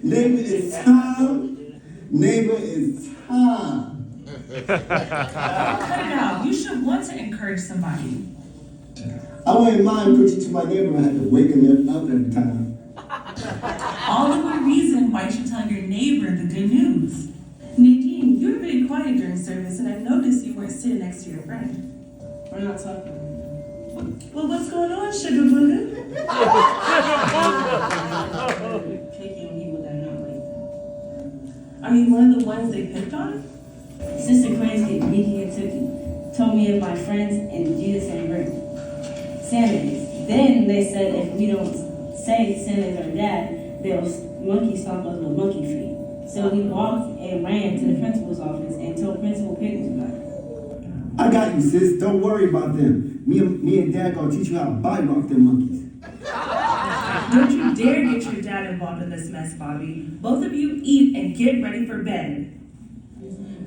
Neighbor is time. Neighbor is time. Cut it out. You should want to encourage somebody. I wouldn't mind preaching to my neighbor and have to wake him up every time. All the more reason why you should tell your neighbor the good news. Nadine, you were very quiet during service, and I noticed you weren't sitting next to your friend. We're not talking. Well, what's going on, Sugar Buddha? Picking people that are not like them. Are you one of the ones they picked on? Sister Crazy, Nikki and Tookie told me of my friends and Jesus and Rick. Santas. Then they said if we don't say Santa's our dad, they'll monkey stomp us with monkey feet. So we walked and ran to the principal's office and told Principal Pickles about it. I got you, sis. Don't worry about them. Me and Dad gonna teach you how to body rock them monkeys. Don't you dare get your dad involved in this mess, Bobby. Both of you eat and get ready for bed.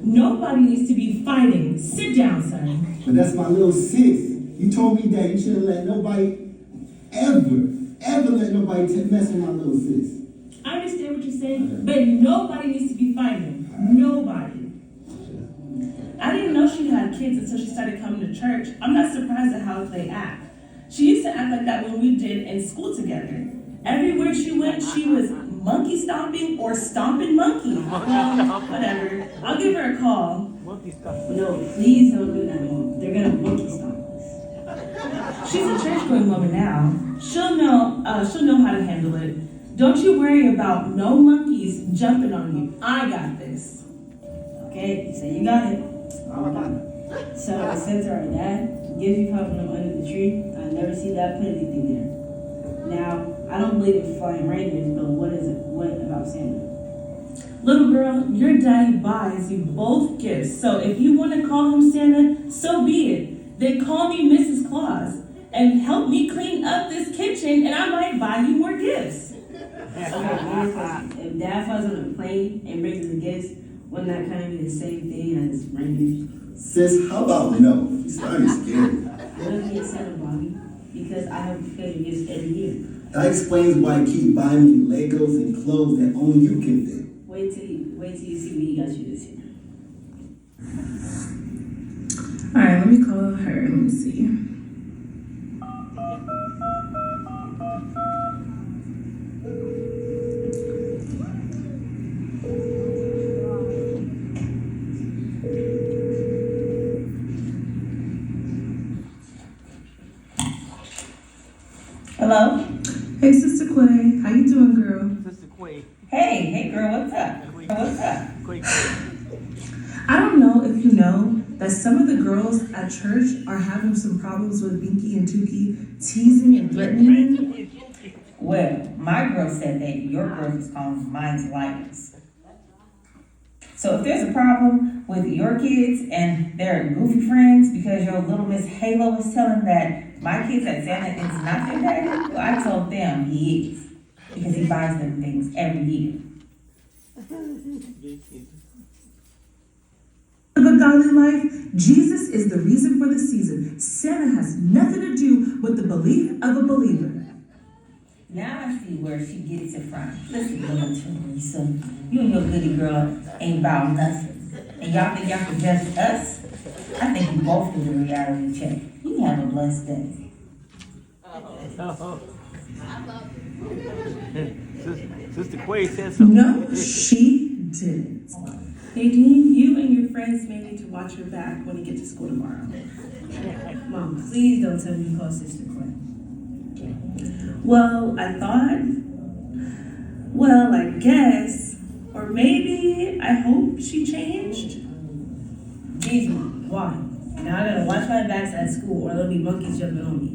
Nobody needs to be fighting. Sit down, son. But that's my little sis. You told me that you shouldn't let nobody ever let nobody mess with my little sis. I understand what you're saying, but nobody needs to be fighting. Nobody. I didn't know she had kids until she started coming to church. I'm not surprised at how they act. She used to act like that when we did in school together. Everywhere she went, she was monkey stomping or stomping monkey. Well, whatever. I'll give her a call. No, please don't do that, Mom. They're gonna monkey stomp us. She's a church-going woman now. She'll know how to handle it. Don't you worry about no monkeys jumping on you. I got this. Okay, so you got it. All done. So since our dad gives you help them under the tree, I never see that put anything there. Now, I don't believe in flying reindeers, but what about Santa? Little girl, your daddy buys you both gifts. So if you want to call him Santa, so be it. Then call me Mrs. Claus and help me clean up this kitchen, and I might buy you more gifts. If Dad flies on a plane and brings the gifts, wouldn't that kind of be the same thing as reindeers? Sis, how about no? You starting to scare me. I don't get Santa, Bobby, because I have special gifts every year. That explains why you keep buying me Legos and clothes that only you can fit. Wait till you see what he got you this year. All right, let me call her. Let me see. Hello? Hey, Sister Quay. How you doing, girl? Sister Quay. Hey girl, what's up? What's up? I don't know if you know that some of the girls at church are having some problems with Binky and Tuki teasing and threatening me. Well, my girl said that your girl was calling mine's liars. So if there's a problem with your kids and their goofy friends because your little Miss Halo was telling that my kids at Santa is not their daddy, well, I told them he is because he buys them things every year. Live a godly life. Jesus is the reason for the season. Santa has nothing to do with the belief of a believer. Now I see where she gets it from. Listen, little Teresa, you and your goody girl ain't about nothing. And y'all think y'all can judge us? I think you both need a reality check. You have a blessed day. Sister Quay said something. No, she didn't. Nadine, you and your friends may need to watch your back when you get to school tomorrow. Mom, please don't tell me you call Sister Quay. Well, I guess, or maybe, I hope she changed. Jeez, Mom, why? Now I gotta watch my backs at school or there'll be monkeys jumping on me.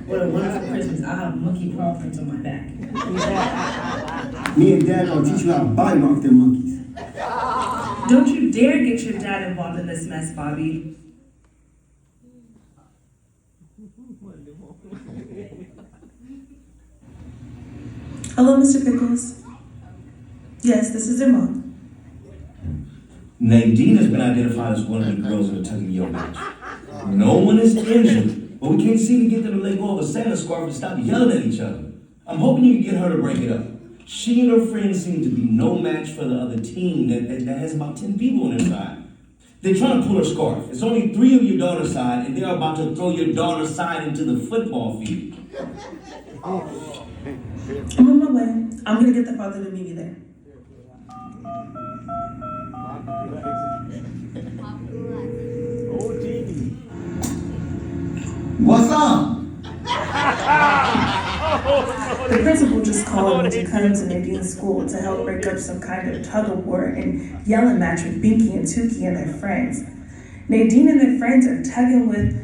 What a wonderful Christmas. I'll have monkey paw prints on my back. Me and Dad gonna teach you how to body rock them monkeys. Don't you dare get your dad involved in this mess, Bobby. Hello, Mr. Pickles. Yes, this is their mom. Nadine has been identified as one of the girls in the Tucky Yo match. No one is injured, but we can't seem to get them to let go of a Santa scarf and stop yelling at each other. I'm hoping you can get her to break it up. She and her friends seem to be no match for the other team that has about 10 people on their side. They're trying to pull her scarf. It's only 3 of your daughter's side, and they're about to throw your daughter's side into the football field. I'm on my way. I'm gonna get the father to meet me there. What's up? The principal just called me to come to Nadine's school to help break up some kind of tug of war and yelling match with Binky and Tukey and their friends. Nadine and their friends are tugging with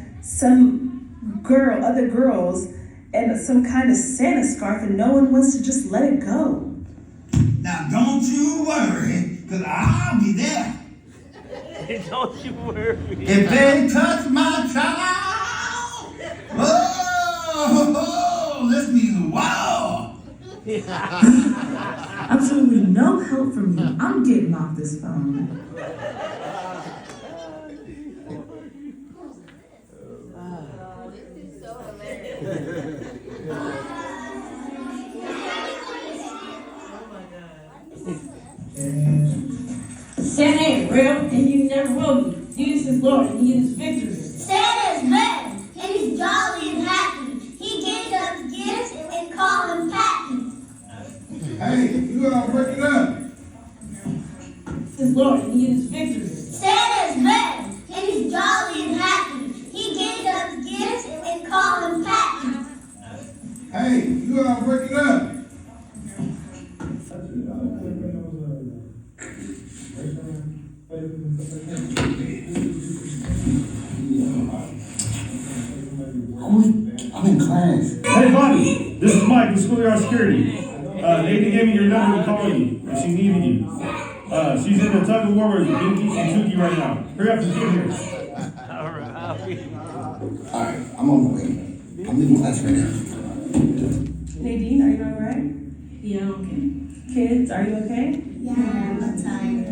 other girls, and some kind of Santa scarf, and no one wants to just let it go. Now don't you worry, cause I'll be there. Don't you worry. If they touch my child, oh, this means wow. Absolutely no help from you. I'm getting off this phone. Santa ain't real, and you never will be. Jesus is Lord, and He is victory. Santa is better, and he's jolly and happy. He gives us gifts and call him Pappy. Hey, you all break it up. Jesus is Lord, and He is victory. Santa is better, and he's jolly and happy. He gives us gifts and call him Pappy. Hey, you all break it up. I'm in class. Hey, Bonnie, this is Mike with Schoolyard Security. Nathan gave me your number to call you if she needed you. She's in the tug of war with Binky and Tukey right now. Hurry up and get here. All right. Alright, I'm on my way. I'm leaving class right now. Nadine, are you alright? Yeah, I'm okay. Kids, are you okay? Yeah, I'm tired.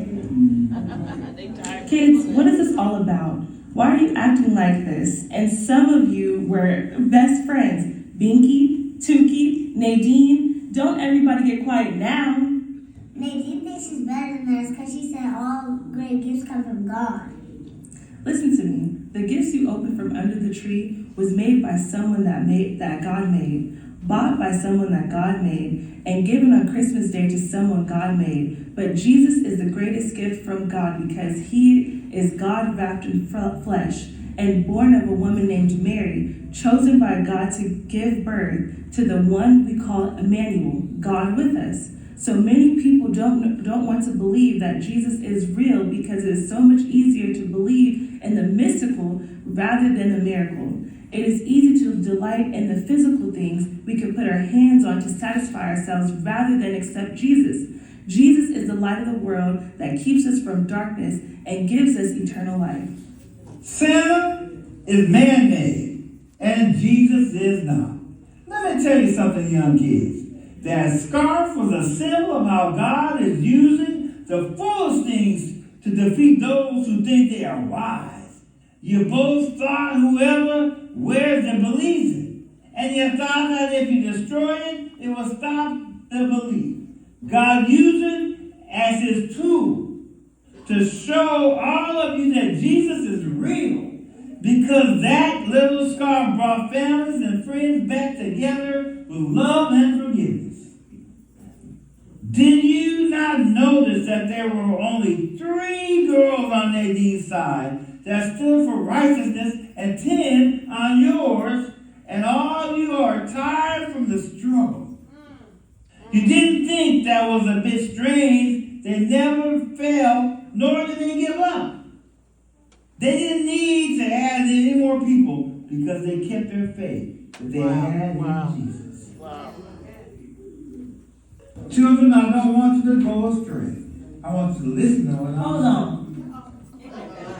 Kids, what is this all about? Why are you acting like this? And some of you were best friends. Binky, Tukey, Nadine. Don't everybody get quiet now. Nadine thinks she's better than us because she said all great gifts come from God. Listen to me. The gifts you opened from under the tree was made by someone that God made, bought by someone that God made, and given on Christmas Day to someone God made. But Jesus is the greatest gift from God because He is God wrapped in flesh and born of a woman named Mary, chosen by God to give birth to the one we call Emmanuel, God with us. So many people don't want to believe that Jesus is real because it is so much easier to believe in the mystical rather than the miracle. It is easy to delight in the physical things we can put our hands on to satisfy ourselves rather than accept Jesus. Jesus is the light of the world that keeps us from darkness and gives us eternal life. Santa is man-made, and Jesus is not. Let me tell you something, young kids. That scarf was a symbol of how God is using the foolish things to defeat those who think they are wise. You both thought whoever wears it believes it. And you thought that if you destroy it, it will stop the belief. God used it as his tool to show all of you that Jesus is real. Because that little scarf brought families and friends back together with love and forgiveness. Did you not notice that there were only 3 girls on Nadine's side that stood for righteousness and 10 on yours, and all you are tired from the struggle? You didn't think that was a bit strange. They never fell, nor did they give up. They didn't need to add any more people because they kept their faith that they had in Jesus. Wow. Children, I don't want you to go astray. I want you to listen to what I'm Hold on.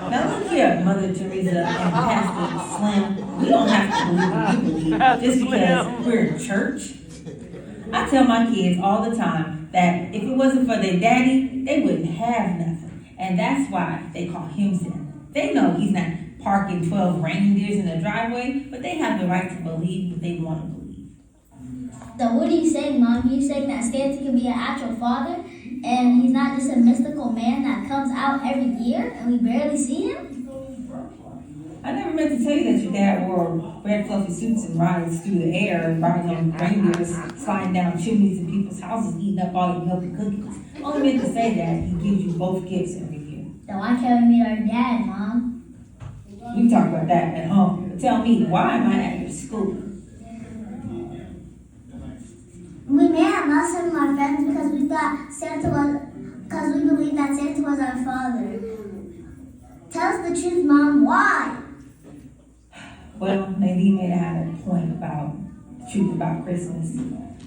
Now look here, Mother Teresa and Pastor Slim. We don't have to believe what you believe just because we're in church. I tell my kids all the time that if it wasn't for their daddy, they wouldn't have nothing. And that's why they call him Santa. They know he's not parking 12 reindeers in the driveway, but they have the right to believe what they want to believe. So what are you saying, Mom? You're saying that Santa can be an actual father, and he's not just a mystical man that comes out every year, and we barely see him? I never meant to tell you that your dad wore red fluffy suits and rides through the air, riding on reindeers, sliding down chimneys in people's houses, eating up all your milk and cookies. Only meant to say that he gives you both gifts every year. Then why can't we meet our dad, Mom? We can talk about that at home. But tell me, why am I at your school? We may have lost some of our friends because we believed that Santa was our father. Tell us the truth, Mom. Why? Well, Nadine may have had a point about the truth about Christmas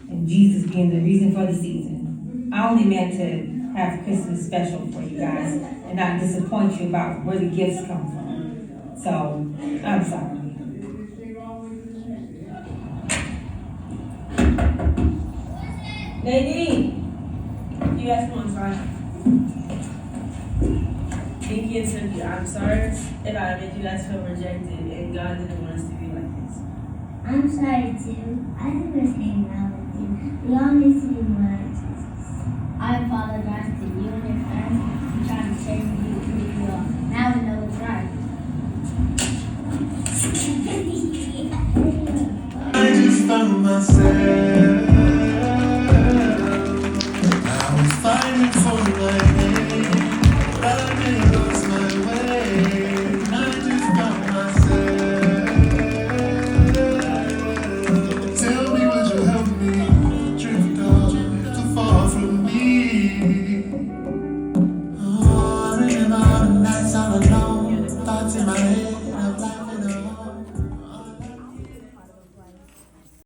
and Jesus being the reason for the season. I only meant to have Christmas special for you guys and not disappoint you about where the gifts come from. So, I'm sorry. Nadine, you guys come inside. Pinky and Cynthia, I'm sorry if I made you guys feel rejected and God didn't want us to be like this. I'm sorry too. I just miss hanging out with you. We all miss you more